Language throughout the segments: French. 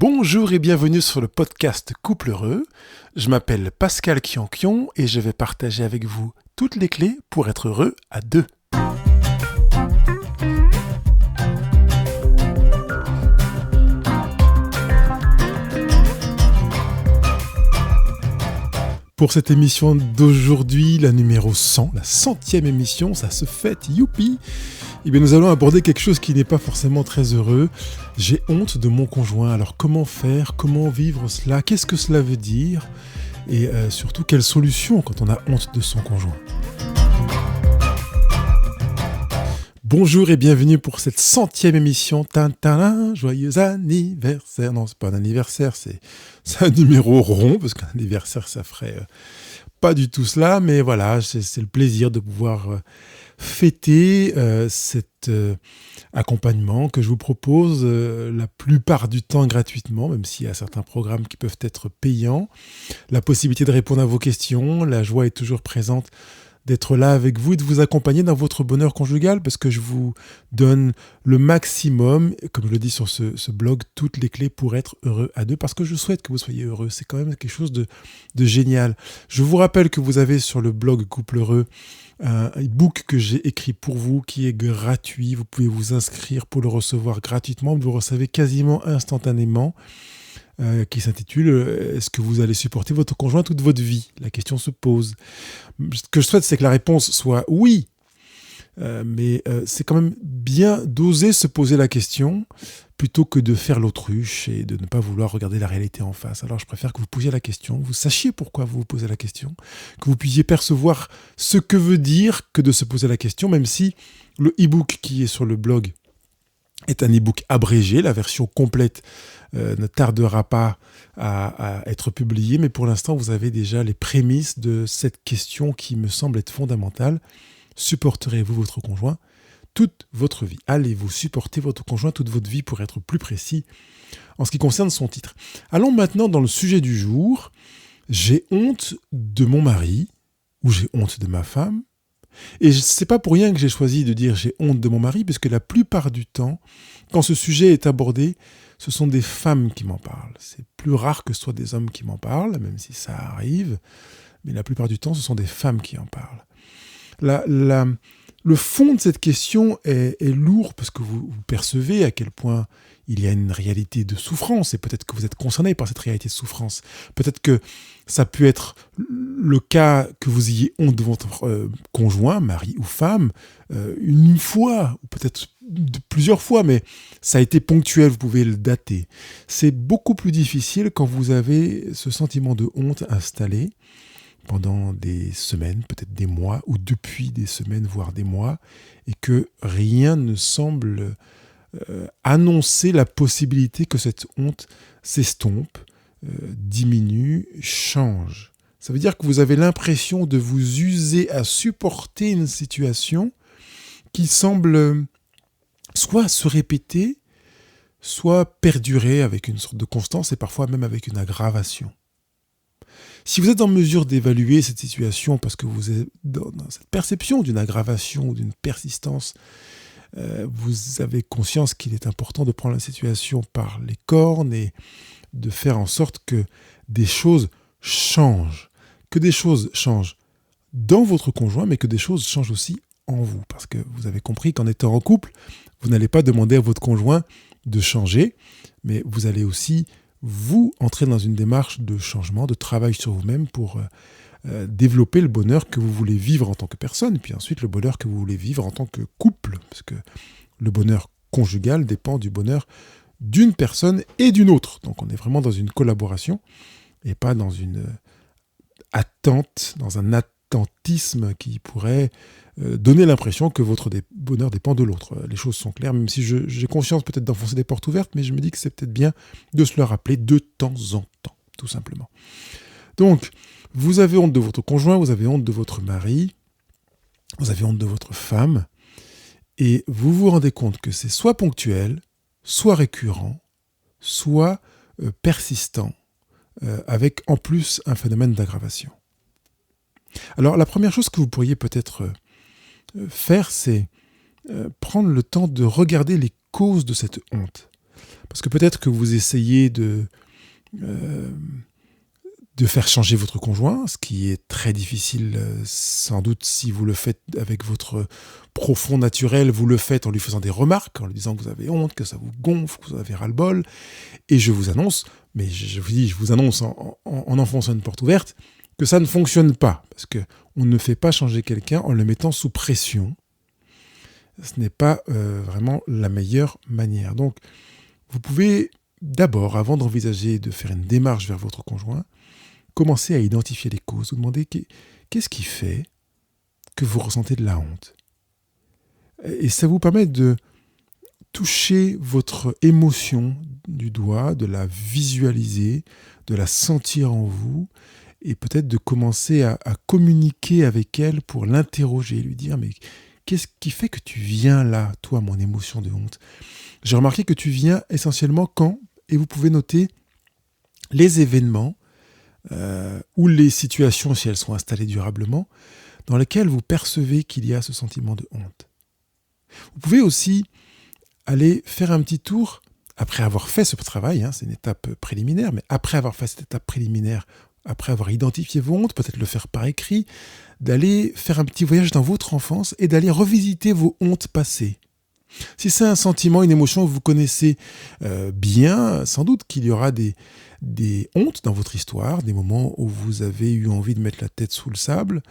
Bonjour et bienvenue sur le podcast Couple Heureux. Je m'appelle Pascal Kiankion et je vais partager avec vous toutes les clés pour être heureux à deux. Pour cette émission d'aujourd'hui, la numéro 100, la 100e émission, ça se fête, youpi! Eh bien, nous allons aborder quelque chose qui n'est pas forcément très heureux. J'ai honte de mon conjoint. Alors, comment faire? Comment vivre cela? Qu'est-ce que cela veut dire? Et surtout, quelle solution quand on a honte de son conjoint? Bonjour et bienvenue pour cette 100e émission. Tintin, joyeux anniversaire. Non, c'est pas un anniversaire, c'est un numéro rond, parce qu'un anniversaire, ça ferait pas du tout cela. Mais voilà, c'est le plaisir de pouvoir fêter cet accompagnement que je vous propose la plupart du temps gratuitement, même s'il y a certains programmes qui peuvent être payants. La possibilité de répondre à vos questions, la joie est toujours présente d'être là avec vous et de vous accompagner dans votre bonheur conjugal, parce que je vous donne le maximum, comme je le dis sur ce blog, toutes les clés pour être heureux à deux, parce que je souhaite que vous soyez heureux. C'est quand même quelque chose de génial. Je vous rappelle que vous avez sur le blog Couple Heureux un e-book que j'ai écrit pour vous, qui est gratuit. Vous pouvez vous inscrire pour le recevoir gratuitement. Vous le recevez quasiment instantanément. Qui s'intitule « Est-ce que vous allez supporter votre conjoint toute votre vie ?» La question se pose. Ce que je souhaite, c'est que la réponse soit oui. Mais c'est quand même bien d'oser se poser la question plutôt que de faire l'autruche et de ne pas vouloir regarder la réalité en face. Alors je préfère que vous posiez la question, vous sachiez pourquoi vous vous posez la question, que vous puissiez percevoir ce que veut dire que de se poser la question, même si le e-book qui est sur le blog est un e-book abrégé. La version complète ne tardera pas à être publiée, mais pour l'instant, vous avez déjà les prémices de cette question qui me semble être fondamentale. Supporterez-vous votre conjoint toute votre vie? Allez-vous supporter votre conjoint toute votre vie, pour être plus précis en ce qui concerne son titre? Allons maintenant dans le sujet du jour. J'ai honte de mon mari, ou j'ai honte de ma femme. Et c'est pas pour rien que j'ai choisi de dire j'ai honte de mon mari, puisque la plupart du temps, quand ce sujet est abordé, ce sont des femmes qui m'en parlent. C'est plus rare que ce soit des hommes qui m'en parlent, même si ça arrive, mais la plupart du temps, ce sont des femmes qui en parlent. Le fond de cette question est lourd, parce que vous percevez à quel point il y a une réalité de souffrance, et peut-être que vous êtes concerné par cette réalité de souffrance. Peut-être que ça peut être le cas que vous ayez honte de votre conjoint, mari ou femme, une fois, ou peut-être plusieurs fois, mais ça a été ponctuel, vous pouvez le dater. C'est beaucoup plus difficile quand vous avez ce sentiment de honte installé pendant des semaines, peut-être des mois, ou depuis des semaines, voire des mois, et que rien ne semble annoncer la possibilité que cette honte s'estompe, diminue, change. Ça veut dire que vous avez l'impression de vous user à supporter une situation qui semble soit se répéter, soit perdurer avec une sorte de constance, et parfois même avec une aggravation. Si vous êtes en mesure d'évaluer cette situation, parce que vous êtes dans cette perception d'une aggravation ou d'une persistance, vous avez conscience qu'il est important de prendre la situation par les cornes et de faire en sorte que des choses changent. Que des choses changent dans votre conjoint, mais que des choses changent aussi en vous. Parce que vous avez compris qu'en étant en couple, vous n'allez pas demander à votre conjoint de changer, mais vous allez aussi vous entrer dans une démarche de changement, de travail sur vous-même pour développer le bonheur que vous voulez vivre en tant que personne, puis ensuite le bonheur que vous voulez vivre en tant que couple, parce que le bonheur conjugal dépend du bonheur d'une personne et d'une autre. Donc on est vraiment dans une collaboration et pas dans une attente, dans un attentisme qui pourrait donner l'impression que votre bonheur dépend de l'autre. Les choses sont claires, même si j'ai conscience peut-être d'enfoncer des portes ouvertes, mais je me dis que c'est peut-être bien de se le rappeler de temps en temps, tout simplement. Donc, vous avez honte de votre conjoint, vous avez honte de votre mari, vous avez honte de votre femme, et vous vous rendez compte que c'est soit ponctuel, soit récurrent, soit persistant, avec en plus un phénomène d'aggravation. Alors la première chose que vous pourriez peut-être faire, c'est prendre le temps de regarder les causes de cette honte. Parce que peut-être que vous essayez de faire changer votre conjoint, ce qui est très difficile, sans doute si vous le faites avec votre profond naturel, vous le faites en lui faisant des remarques, en lui disant que vous avez honte, que ça vous gonfle, que vous avez ras-le-bol. Et je vous annonce, mais je vous annonce en enfonçant une porte ouverte, que ça ne fonctionne pas. Parce qu'on ne fait pas changer quelqu'un en le mettant sous pression. Ce n'est pas vraiment la meilleure manière. Donc, vous pouvez d'abord, avant d'envisager de faire une démarche vers votre conjoint, commencer à identifier les causes. Vous demandez qu'est-ce qui fait que vous ressentez de la honte. Et ça vous permet de toucher votre émotion du doigt, de la visualiser, de la sentir en vous, et peut-être de commencer à communiquer avec elle pour l'interroger, lui dire « Mais qu'est-ce qui fait que tu viens là, toi, mon émotion de honte ?» J'ai remarqué que tu viens essentiellement quand, et vous pouvez noter les événements ou les situations, si elles sont installées durablement, dans lesquelles vous percevez qu'il y a ce sentiment de honte. Vous pouvez aussi aller faire un petit tour, après avoir fait ce travail, c'est une étape préliminaire, mais après avoir fait cette étape préliminaire, après avoir identifié vos hontes, peut-être le faire par écrit, d'aller faire un petit voyage dans votre enfance et d'aller revisiter vos hontes passées. Si c'est un sentiment, une émotion que vous connaissez bien, sans doute qu'il y aura des hontes dans votre histoire, des moments où vous avez eu envie de mettre la tête sous le sable,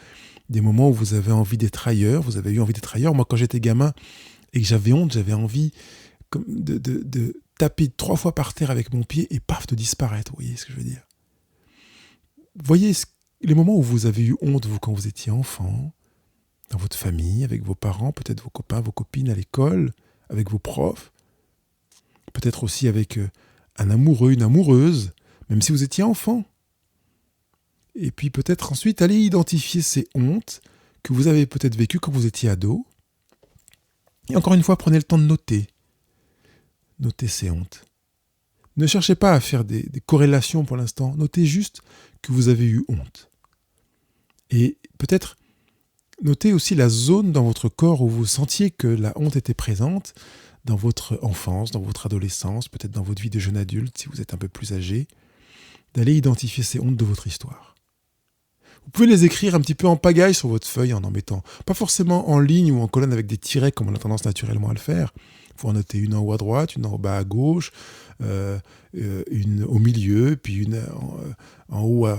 des moments où vous avez envie d'être ailleurs, vous avez eu envie d'être ailleurs. Moi, quand j'étais gamin et que j'avais honte, j'avais envie de taper 3 fois par terre avec mon pied et paf, de disparaître. Vous voyez ce que je veux dire? Voyez les moments où vous avez eu honte, vous, quand vous étiez enfant, dans votre famille, avec vos parents, peut-être vos copains, vos copines à l'école, avec vos profs, peut-être aussi avec un amoureux, une amoureuse, même si vous étiez enfant. Et puis peut-être ensuite aller identifier ces hontes que vous avez peut-être vécues quand vous étiez ado. Et encore une fois, prenez le temps de noter. Notez ces hontes. Ne cherchez pas à faire des corrélations pour l'instant. Notez juste que vous avez eu honte. Et peut-être notez aussi la zone dans votre corps où vous sentiez que la honte était présente, dans votre enfance, dans votre adolescence, peut-être dans votre vie de jeune adulte, si vous êtes un peu plus âgé, d'aller identifier ces hontes de votre histoire. Vous pouvez les écrire un petit peu en pagaille sur votre feuille en mettant, pas forcément en ligne ou en colonne avec des tirets comme on a tendance naturellement à le faire. Il faut en noter une en haut à droite, une en bas à gauche, une au milieu, puis une en haut à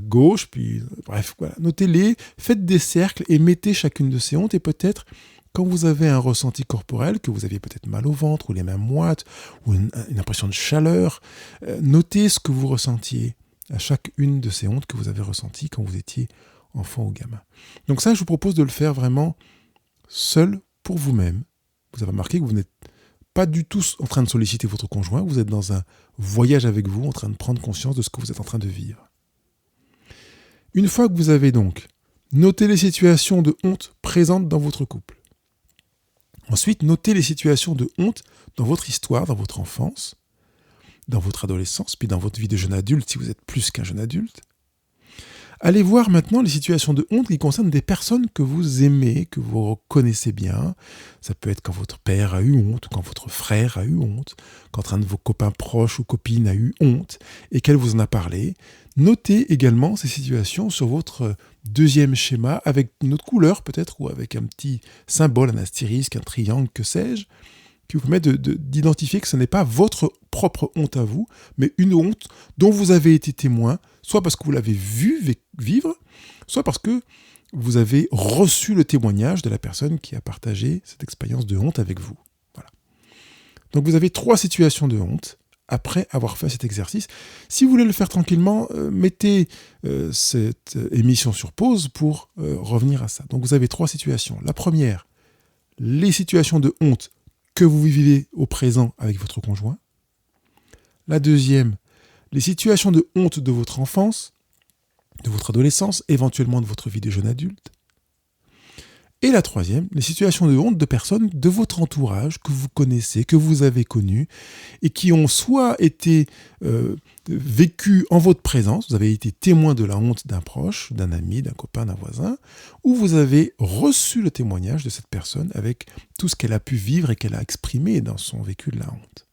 gauche, puis bref, voilà. Notez-les, faites des cercles et mettez chacune de ces hontes et peut-être quand vous avez un ressenti corporel, que vous aviez peut-être mal au ventre ou les mains moites ou une impression de chaleur, notez ce que vous ressentiez à chacune de ces hontes que vous avez ressenties quand vous étiez enfant ou gamin. Donc ça, je vous propose de le faire vraiment seul pour vous-même. Vous avez remarqué que vous n'êtes pas du tout en train de solliciter votre conjoint, vous êtes dans un voyage avec vous, en train de prendre conscience de ce que vous êtes en train de vivre. Une fois que vous avez donc noté les situations de honte présentes dans votre couple, ensuite notez les situations de honte dans votre histoire, dans votre enfance, dans votre adolescence, puis dans votre vie de jeune adulte, si vous êtes plus qu'un jeune adulte. Allez voir maintenant les situations de honte qui concernent des personnes que vous aimez, que vous connaissez bien. Ça peut être quand votre père a eu honte, quand votre frère a eu honte, quand un de vos copains proches ou copines a eu honte et qu'elle vous en a parlé. Notez également ces situations sur votre deuxième schéma avec une autre couleur peut-être ou avec un petit symbole, un astérisque, un triangle, que sais-je, qui vous permet d'identifier que ce n'est pas votre propre honte à vous, mais une honte dont vous avez été témoin, soit parce que vous l'avez vu vivre, soit parce que vous avez reçu le témoignage de la personne qui a partagé cette expérience de honte avec vous. Voilà. Donc vous avez 3 situations de honte après avoir fait cet exercice. Si vous voulez le faire tranquillement, mettez cette émission sur pause pour revenir à ça. Donc vous avez 3 situations. La première, les situations de honte que vous vivez au présent avec votre conjoint. La deuxième, les situations de honte de votre enfance, de votre adolescence, éventuellement de votre vie de jeune adulte. Et la troisième, les situations de honte de personnes de votre entourage que vous connaissez, que vous avez connues, et qui ont soit été vécues en votre présence, vous avez été témoin de la honte d'un proche, d'un ami, d'un copain, d'un voisin, ou vous avez reçu le témoignage de cette personne avec tout ce qu'elle a pu vivre et qu'elle a exprimé dans son vécu de la honte.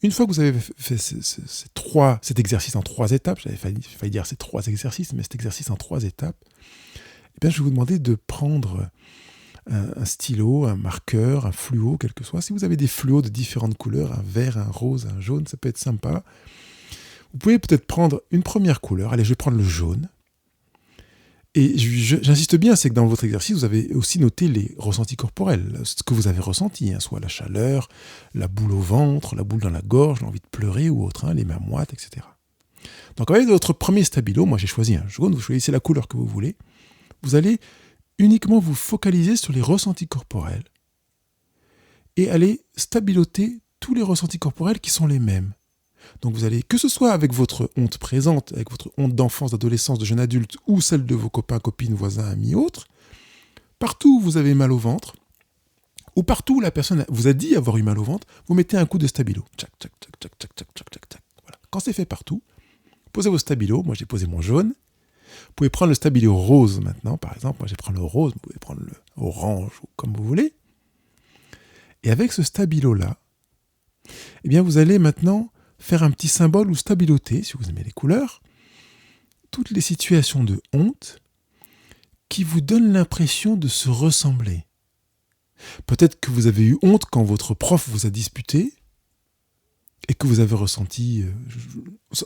Une fois que vous avez fait cet exercice en 3 étapes, j'avais failli dire ces 3 exercices, mais cet exercice en 3 étapes, eh bien, je vais vous demander de prendre un stylo, un marqueur, un fluo, quel que soit. Si vous avez des fluos de différentes couleurs, un vert, un rose, un jaune, ça peut être sympa. Vous pouvez peut-être prendre une première couleur. Allez, je vais prendre le jaune. Et j'insiste bien, c'est que dans votre exercice, vous avez aussi noté les ressentis corporels, ce que vous avez ressenti, soit la chaleur, la boule au ventre, la boule dans la gorge, l'envie de pleurer ou autre, les mains moites, etc. Donc avec votre premier stabilo, moi j'ai choisi un jaune, vous choisissez la couleur que vous voulez, vous allez uniquement vous focaliser sur les ressentis corporels et aller stabiloter tous les ressentis corporels qui sont les mêmes. Donc vous allez, que ce soit avec votre honte présente, avec votre honte d'enfance, d'adolescence, de jeune adulte, ou celle de vos copains, copines, voisins, amis, autres, partout où vous avez mal au ventre, ou partout où la personne vous a dit avoir eu mal au ventre, vous mettez un coup de stabilo. Tchac, tchac, tchac, tchac, tchac, tchac, tchac, tchac, tchac. Voilà. Quand c'est fait partout, posez vos stabilos. Moi j'ai posé mon jaune. Vous pouvez prendre le stabilo rose maintenant, par exemple. Moi j'ai pris le rose, vous pouvez prendre le orange, ou comme vous voulez. Et avec ce stabilo-là, eh bien vous allez maintenant faire un petit symbole ou stabiloter, si vous aimez les couleurs, toutes les situations de honte qui vous donnent l'impression de se ressembler. Peut-être que vous avez eu honte quand votre prof vous a disputé et que vous avez ressenti...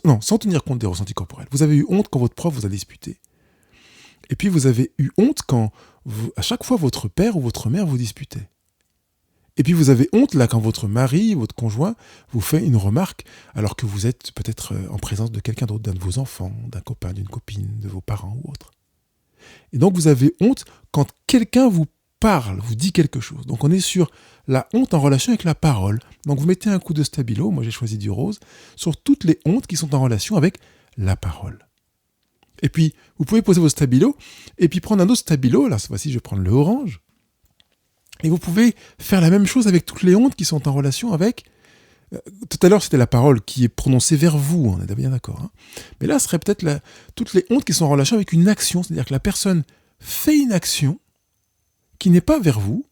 non, sans tenir compte des ressentis corporels. Vous avez eu honte quand votre prof vous a disputé. Et puis vous avez eu honte quand, à chaque fois, votre père ou votre mère vous disputait. Et puis vous avez honte là quand votre mari, votre conjoint vous fait une remarque alors que vous êtes peut-être en présence de quelqu'un d'autre, d'un de vos enfants, d'un copain, d'une copine, de vos parents ou autre. Et donc vous avez honte quand quelqu'un vous parle, vous dit quelque chose. Donc on est sur la honte en relation avec la parole. Donc vous mettez un coup de stabilo, moi j'ai choisi du rose, sur toutes les hontes qui sont en relation avec la parole. Et puis vous pouvez poser vos stabilos et puis prendre un autre stabilo, là cette fois-ci je vais prendre le orange. Et vous pouvez faire la même chose avec toutes les hontes qui sont en relation avec... tout à l'heure, c'était la parole qui est prononcée vers vous, on est bien d'accord. Mais là, ce serait peut-être toutes les hontes qui sont en relation avec une action. C'est-à-dire que la personne fait une action qui n'est pas vers vous,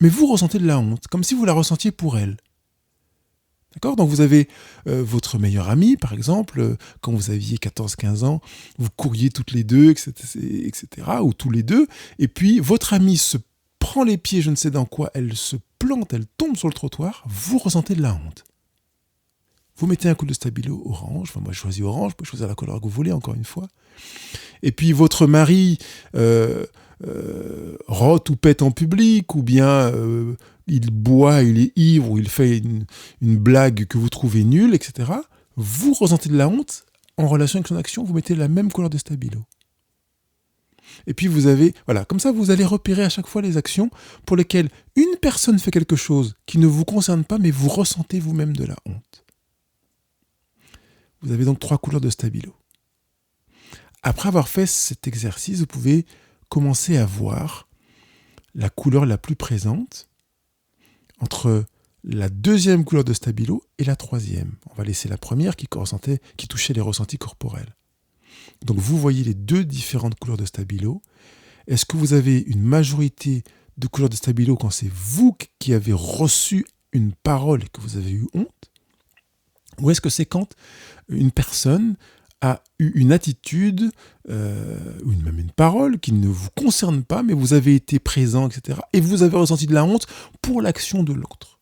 mais vous ressentez de la honte, comme si vous la ressentiez pour elle. D'accord ? Donc vous avez votre meilleure amie, par exemple, quand vous aviez 14-15 ans, vous couriez toutes les deux, etc., ou tous les deux, et puis votre amie se prend les pieds, je ne sais dans quoi, elle se plante, elle tombe sur le trottoir, vous ressentez de la honte. Vous mettez un coup de stabilo orange, moi je choisis orange, vous pouvez choisir la couleur que vous voulez, encore une fois. Et puis votre mari rote ou pète en public, ou bien il boit, il est ivre, ou il fait une blague que vous trouvez nulle, etc. Vous ressentez de la honte en relation avec son action, vous mettez la même couleur de stabilo. Et puis vous avez, voilà, comme ça vous allez repérer à chaque fois les actions pour lesquelles une personne fait quelque chose qui ne vous concerne pas, mais vous ressentez vous-même de la honte. Vous avez donc 3 couleurs de stabilo. Après avoir fait cet exercice, vous pouvez commencer à voir la couleur la plus présente entre la 2e couleur de stabilo et la 3e. On va laisser la première qui touchait les ressentis corporels. Donc vous voyez les 2 différentes couleurs de stabilo. Est-ce que vous avez une majorité de couleurs de stabilo quand c'est vous qui avez reçu une parole et que vous avez eu honte ? Ou est-ce que c'est quand une personne a eu une attitude, ou même une parole qui ne vous concerne pas, mais vous avez été présent, etc. Et vous avez ressenti de la honte pour l'action de l'autre.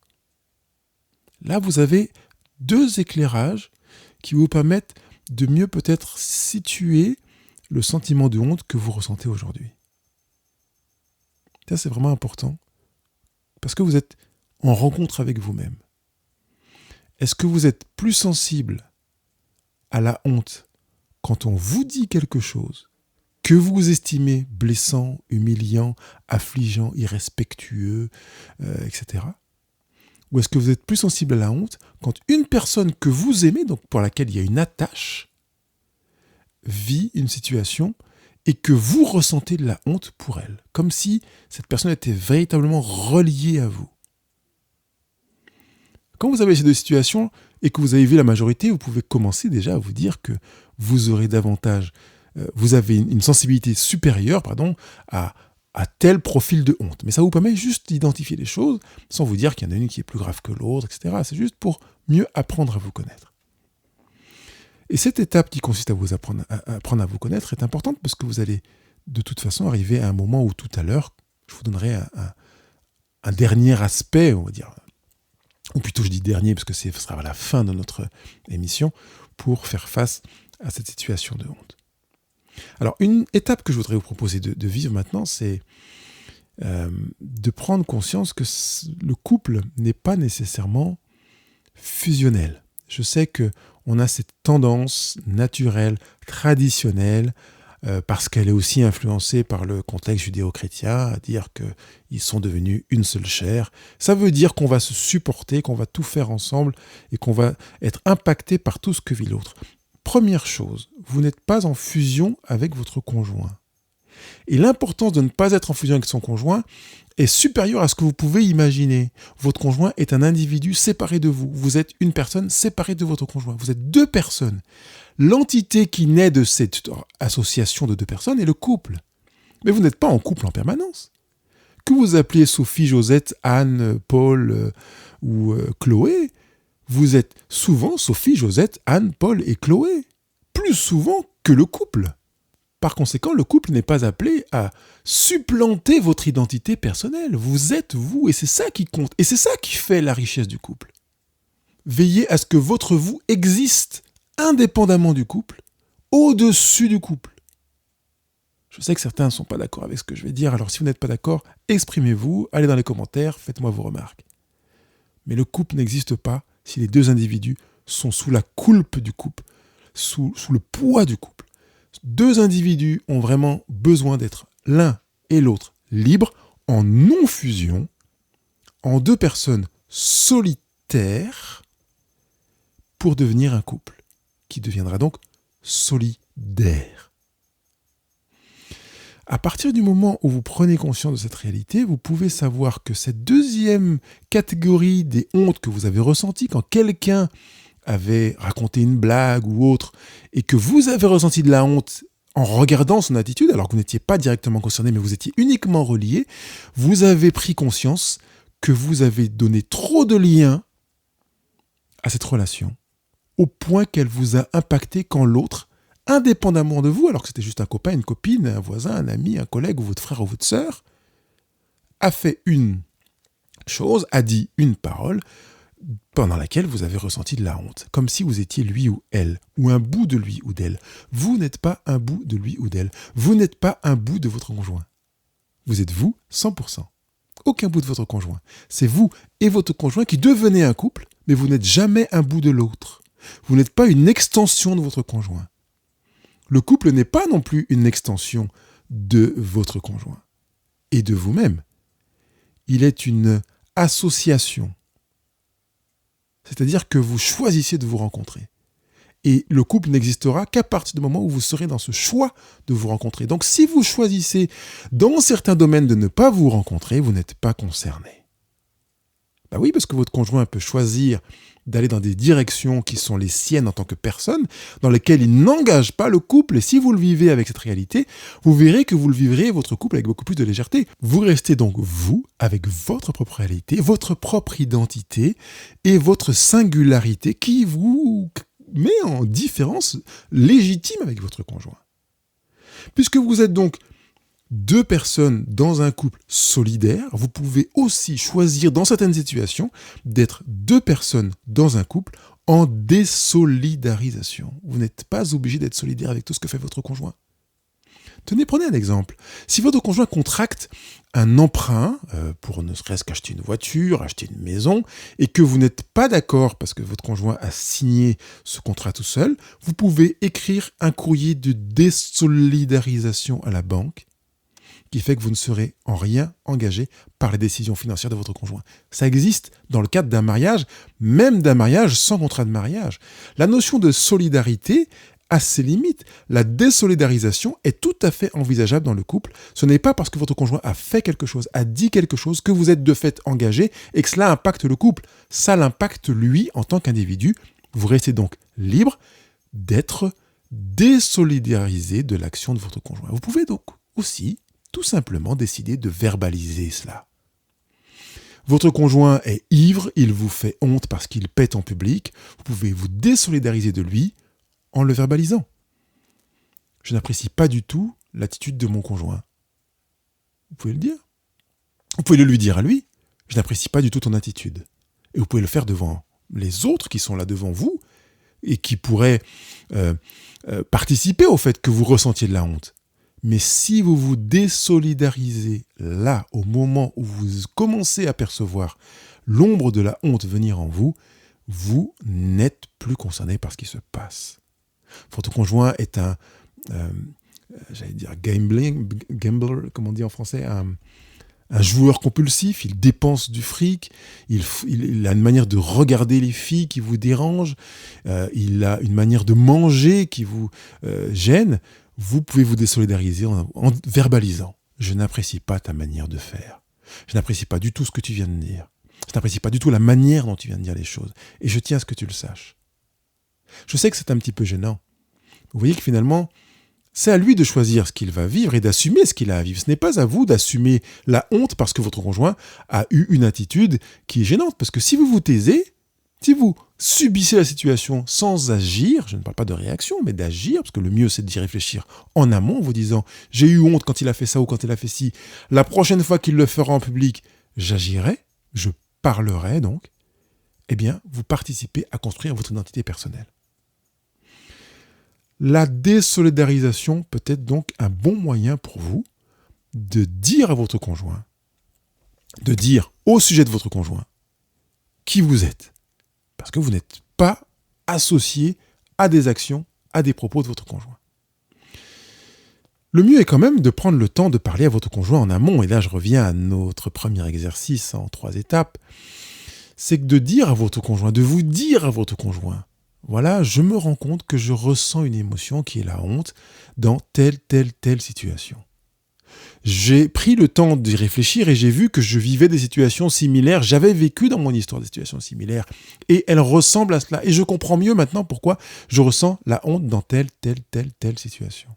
Là, vous avez 2 éclairages qui vous permettent de mieux peut-être situer le sentiment de honte que vous ressentez aujourd'hui. Ça, c'est vraiment important, parce que vous êtes en rencontre avec vous-même. Est-ce que vous êtes plus sensible à la honte quand on vous dit quelque chose que vous estimez blessant, humiliant, affligeant, irrespectueux, etc. Ou est-ce que vous êtes plus sensible à la honte quand une personne que vous aimez, donc pour laquelle il y a une attache, vit une situation et que vous ressentez de la honte pour elle, comme si cette personne était véritablement reliée à vous. Quand vous avez ces 2 situations et que vous avez vu la majorité, vous pouvez commencer déjà à vous dire que vous aurez davantage, vous avez une sensibilité supérieure, à à tel profil de honte. Mais ça vous permet juste d'identifier les choses sans vous dire qu'il y en a une qui est plus grave que l'autre, etc. C'est juste pour mieux apprendre à vous connaître. Et cette étape qui consiste à vous apprendre à vous connaître est importante parce que vous allez de toute façon arriver à un moment où tout à l'heure, je vous donnerai un dernier aspect, on va dire, ou plutôt je dis dernier parce que ce sera à la fin de notre émission, pour faire face à cette situation de honte. Alors, une étape que je voudrais vous proposer de vivre maintenant, c'est de prendre conscience que le couple n'est pas nécessairement fusionnel. Je sais qu'on a cette tendance naturelle, traditionnelle, parce qu'elle est aussi influencée par le contexte judéo-chrétien, à dire qu'ils sont devenus une seule chair. Ça veut dire qu'on va se supporter, qu'on va tout faire ensemble et qu'on va être impacté par tout ce que vit l'autre. Première chose, vous n'êtes pas en fusion avec votre conjoint. Et l'importance de ne pas être en fusion avec son conjoint est supérieure à ce que vous pouvez imaginer. Votre conjoint est un individu séparé de vous. Vous êtes une personne séparée de votre conjoint. Vous êtes deux personnes. L'entité qui naît de cette association de deux personnes est le couple. Mais vous n'êtes pas en couple en permanence. Que vous appeliez Sophie, Josette, Anne, Paul ou Chloé, vous êtes souvent Sophie, Josette, Anne, Paul et Chloé. Plus souvent que le couple. Par conséquent, le couple n'est pas appelé à supplanter votre identité personnelle. Vous êtes vous et c'est ça qui compte. Et c'est ça qui fait la richesse du couple. Veillez à ce que votre vous existe indépendamment du couple, au-dessus du couple. Je sais que certains ne sont pas d'accord avec ce que je vais dire, alors si vous n'êtes pas d'accord, exprimez-vous, allez dans les commentaires, faites-moi vos remarques. Mais le couple n'existe pas si les deux individus sont sous la coulpe du couple, sous le poids du couple. Deux individus ont vraiment besoin d'être l'un et l'autre libres, en non-fusion, en deux personnes solitaires, pour devenir un couple, qui deviendra donc solidaire. À partir du moment où vous prenez conscience de cette réalité, vous pouvez savoir que cette deuxième catégorie des hontes que vous avez ressenties quand quelqu'un avait raconté une blague ou autre, et que vous avez ressenti de la honte en regardant son attitude, alors que vous n'étiez pas directement concerné, mais vous étiez uniquement relié, vous avez pris conscience que vous avez donné trop de liens à cette relation, au point qu'elle vous a impacté quand l'autre, indépendamment de vous, alors que c'était juste un copain, une copine, un voisin, un ami, un collègue ou votre frère ou votre sœur, a fait une chose, a dit une parole pendant laquelle vous avez ressenti de la honte, comme si vous étiez lui ou elle, ou un bout de lui ou d'elle. Vous n'êtes pas un bout de lui ou d'elle. Vous n'êtes pas un bout de votre conjoint. Vous êtes vous, 100%. Aucun bout de votre conjoint. C'est vous et votre conjoint qui devenez un couple, mais vous n'êtes jamais un bout de l'autre. Vous n'êtes pas une extension de votre conjoint. Le couple n'est pas non plus une extension de votre conjoint et de vous-même. Il est une association. C'est-à-dire que vous choisissez de vous rencontrer. Et le couple n'existera qu'à partir du moment où vous serez dans ce choix de vous rencontrer. Donc si vous choisissez dans certains domaines de ne pas vous rencontrer, vous n'êtes pas concerné. Ben oui, parce que votre conjoint peut choisir d'aller dans des directions qui sont les siennes en tant que personne, dans lesquelles il n'engage pas le couple. Et si vous le vivez avec cette réalité, vous verrez que vous le vivrez, votre couple, avec beaucoup plus de légèreté. Vous restez donc vous, avec votre propre réalité, votre propre identité et votre singularité qui vous met en différence légitime avec votre conjoint. Puisque vous êtes donc deux personnes dans un couple solidaire, vous pouvez aussi choisir dans certaines situations d'être deux personnes dans un couple en désolidarisation. Vous n'êtes pas obligé d'être solidaire avec tout ce que fait votre conjoint. Tenez, prenez un exemple. Si votre conjoint contracte un emprunt pour ne serait-ce qu'acheter une voiture, acheter une maison, et que vous n'êtes pas d'accord parce que votre conjoint a signé ce contrat tout seul, vous pouvez écrire un courrier de désolidarisation à la banque qui fait que vous ne serez en rien engagé par les décisions financières de votre conjoint. Ça existe dans le cadre d'un mariage, même d'un mariage sans contrat de mariage. La notion de solidarité a ses limites. La désolidarisation est tout à fait envisageable dans le couple. Ce n'est pas parce que votre conjoint a fait quelque chose, a dit quelque chose, que vous êtes de fait engagé et que cela impacte le couple. Ça l'impacte lui en tant qu'individu. Vous restez donc libre d'être désolidarisé de l'action de votre conjoint. Vous pouvez donc aussi tout simplement décider de verbaliser cela. Votre conjoint est ivre, il vous fait honte parce qu'il pète en public. Vous pouvez vous désolidariser de lui en le verbalisant. Je n'apprécie pas du tout l'attitude de mon conjoint. Vous pouvez le dire. Vous pouvez le lui dire à lui. Je n'apprécie pas du tout ton attitude. Et vous pouvez le faire devant les autres qui sont là devant vous et qui pourraient participer au fait que vous ressentiez de la honte. Mais si vous vous désolidarisez là, au moment où vous commencez à percevoir l'ombre de la honte venir en vous, vous n'êtes plus concerné par ce qui se passe. Votre conjoint est un, gambler, comme on dit en français, un joueur compulsif, il dépense du fric, il a une manière de regarder les filles qui vous dérange, il a une manière de manger qui vous gêne. Vous pouvez vous désolidariser en verbalisant. Je n'apprécie pas ta manière de faire. Je n'apprécie pas du tout ce que tu viens de dire. Je n'apprécie pas du tout la manière dont tu viens de dire les choses. Et je tiens à ce que tu le saches. Je sais que c'est un petit peu gênant. Vous voyez que finalement, c'est à lui de choisir ce qu'il va vivre et d'assumer ce qu'il a à vivre. Ce n'est pas à vous d'assumer la honte parce que votre conjoint a eu une attitude qui est gênante. Parce que si vous vous taisez, si vous subissez la situation sans agir, je ne parle pas de réaction, mais d'agir, parce que le mieux c'est d'y réfléchir en amont en vous disant « j'ai eu honte quand il a fait ça ou quand il a fait ci, la prochaine fois qu'il le fera en public, j'agirai, je parlerai donc », eh bien, vous participez à construire votre identité personnelle. La désolidarisation peut être donc un bon moyen pour vous de dire à votre conjoint, de dire au sujet de votre conjoint qui vous êtes. Parce que vous n'êtes pas associé à des actions, à des propos de votre conjoint. Le mieux est quand même de prendre le temps de parler à votre conjoint en amont. Et là, je reviens à notre premier exercice en 3 étapes. C'est de dire à votre conjoint, de vous dire à votre conjoint, voilà, je me rends compte que je ressens une émotion qui est la honte dans telle situation. J'ai pris le temps d'y réfléchir et j'ai vu que je vivais des situations similaires. J'avais vécu dans mon histoire des situations similaires et elles ressemblent à cela. Et je comprends mieux maintenant pourquoi je ressens la honte dans telle situation.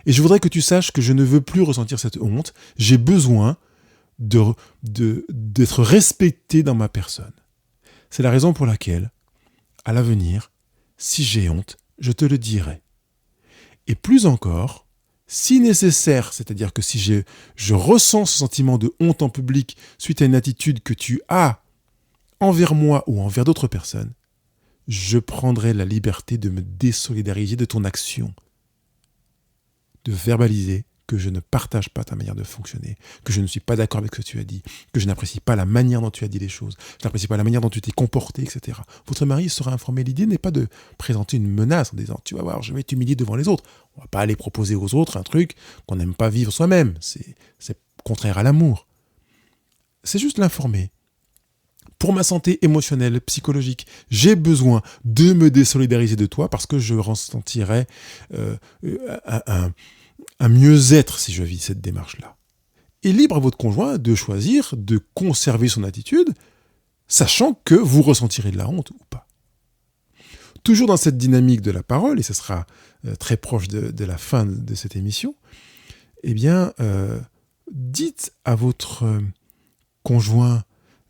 Et je voudrais que tu saches que je ne veux plus ressentir cette honte. J'ai besoin d'être respecté dans ma personne. C'est la raison pour laquelle, à l'avenir, si j'ai honte, je te le dirai. Et plus encore, si nécessaire, c'est-à-dire que si je ressens ce sentiment de honte en public suite à une attitude que tu as envers moi ou envers d'autres personnes, je prendrai la liberté de me désolidariser de ton action, de verbaliser que je ne partage pas ta manière de fonctionner, que je ne suis pas d'accord avec ce que tu as dit, que je n'apprécie pas la manière dont tu as dit les choses, je n'apprécie pas la manière dont tu t'es comporté, etc. Votre mari sera informé. L'idée n'est pas de présenter une menace en disant « tu vas voir, je vais t'humilier devant les autres ». On ne va pas aller proposer aux autres un truc qu'on n'aime pas vivre soi-même. C'est contraire à l'amour. C'est juste l'informer. Pour ma santé émotionnelle, psychologique, j'ai besoin de me désolidariser de toi parce que je ressentirais un mieux-être si je vis cette démarche-là. Et libre à votre conjoint de choisir de conserver son attitude, sachant que vous ressentirez de la honte ou pas. Toujours dans cette dynamique de la parole, et ce sera très proche de la fin de cette émission, eh bien, dites à votre conjoint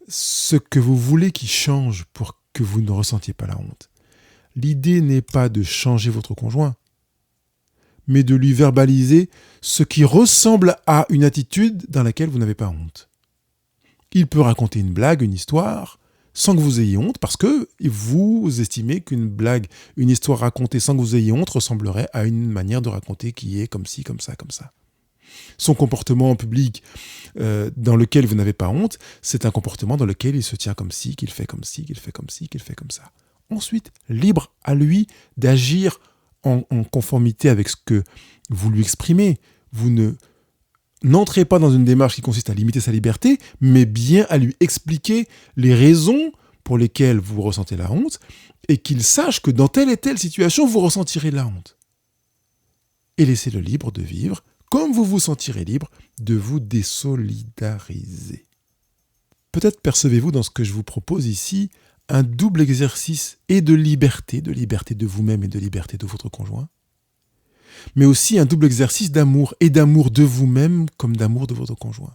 ce que vous voulez qu'il change pour que vous ne ressentiez pas la honte. L'idée n'est pas de changer votre conjoint, mais de lui verbaliser ce qui ressemble à une attitude dans laquelle vous n'avez pas honte. Il peut raconter une blague, une histoire, sans que vous ayez honte, parce que vous estimez qu'une blague, une histoire racontée sans que vous ayez honte ressemblerait à une manière de raconter qui est comme ci, comme ça, comme ça. Son comportement en public dans lequel vous n'avez pas honte, c'est un comportement dans lequel il se tient comme ci, qu'il fait comme ci, qu'il fait comme ci, qu'il fait comme ça. Ensuite, libre à lui d'agir en conformité avec ce que vous lui exprimez. Vous n'entrez pas dans une démarche qui consiste à limiter sa liberté, mais bien à lui expliquer les raisons pour lesquelles vous ressentez la honte et qu'il sache que dans telle et telle situation, vous ressentirez la honte. Et laissez-le libre de vivre comme vous vous sentirez libre de vous désolidariser. Peut-être percevez-vous dans ce que je vous propose ici un double exercice et de liberté de vous-même et de liberté de votre conjoint. mais aussi un double exercice d'amour, et d'amour de vous-même comme d'amour de votre conjoint.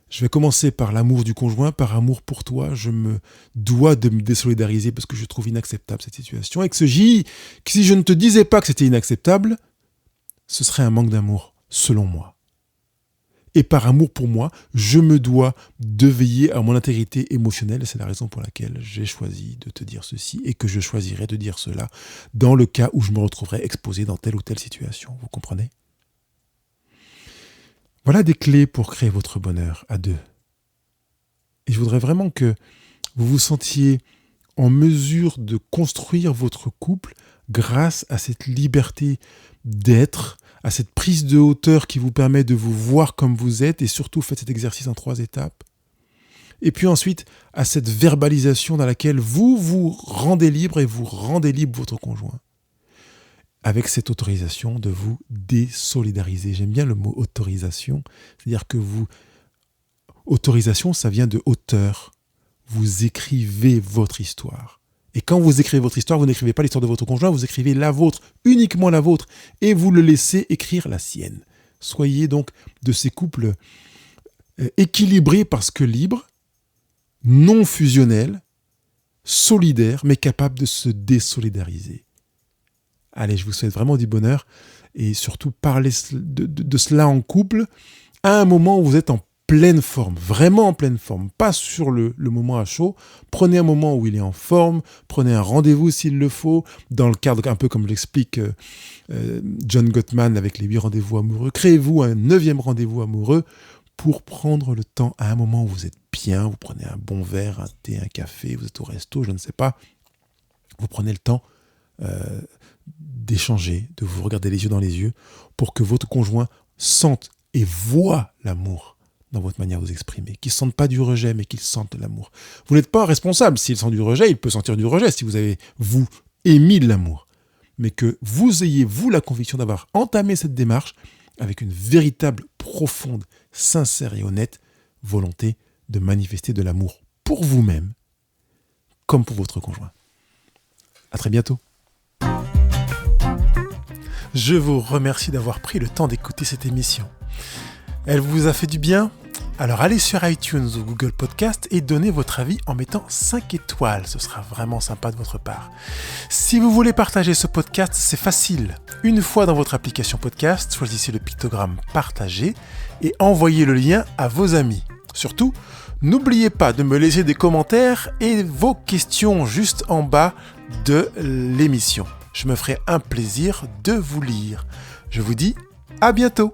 Je vais commencer par l'amour du conjoint, par amour pour toi. Je me dois de me désolidariser parce que je trouve inacceptable cette situation. Et que si je ne te disais pas que c'était inacceptable, ce serait un manque d'amour, selon moi. Et par amour pour moi, je me dois de veiller à mon intégrité émotionnelle. C'est la raison pour laquelle j'ai choisi de te dire ceci et que je choisirai de dire cela dans le cas où je me retrouverai exposé dans telle ou telle situation. Vous comprenez ? Voilà des clés pour créer votre bonheur à deux. Et je voudrais vraiment que vous vous sentiez en mesure de construire votre couple grâce à cette liberté d'être, à cette prise de hauteur qui vous permet de vous voir comme vous êtes, et surtout faites cet exercice en 3 étapes. Et puis ensuite, à cette verbalisation dans laquelle vous vous rendez libre et vous rendez libre votre conjoint. Avec cette autorisation de vous désolidariser. J'aime bien le mot autorisation, c'est-à-dire que autorisation, ça vient de hauteur. Vous écrivez votre histoire. Et quand vous écrivez votre histoire, vous n'écrivez pas l'histoire de votre conjoint, vous écrivez la vôtre, uniquement la vôtre, et vous le laissez écrire la sienne. Soyez donc de ces couples équilibrés parce que libres, non fusionnels, solidaires, mais capables de se désolidariser. Allez, je vous souhaite vraiment du bonheur et surtout parlez de cela en couple à un moment où vous êtes en pleine forme, vraiment en pleine forme, pas sur le moment à chaud. Prenez un moment où il est en forme, prenez un rendez-vous s'il le faut, dans le cadre un peu comme l'explique John Gottman avec les 8 rendez-vous amoureux. Créez-vous un 9e rendez-vous amoureux pour prendre le temps à un moment où vous êtes bien, vous prenez un bon verre, un thé, un café, vous êtes au resto, je ne sais pas. Vous prenez le temps d'échanger, de vous regarder les yeux dans les yeux pour que votre conjoint sente et voit l'amour dans votre manière de vous exprimer, qu'il ne sente pas du rejet, mais qu'il sente l'amour. Vous n'êtes pas responsable. S'il sent du rejet, il peut sentir du rejet si vous avez, vous, émis de l'amour. Mais que vous ayez, vous, la conviction d'avoir entamé cette démarche avec une véritable, profonde, sincère et honnête volonté de manifester de l'amour pour vous-même, comme pour votre conjoint. À très bientôt. Je vous remercie d'avoir pris le temps d'écouter cette émission. Elle vous a fait du bien ? Alors allez sur iTunes ou Google Podcast et donnez votre avis en mettant 5 étoiles. Ce sera vraiment sympa de votre part. Si vous voulez partager ce podcast, c'est facile. Une fois dans votre application podcast, choisissez le pictogramme partager et envoyez le lien à vos amis. Surtout, n'oubliez pas de me laisser des commentaires et vos questions juste en bas de l'émission. Je me ferai un plaisir de vous lire. Je vous dis à bientôt.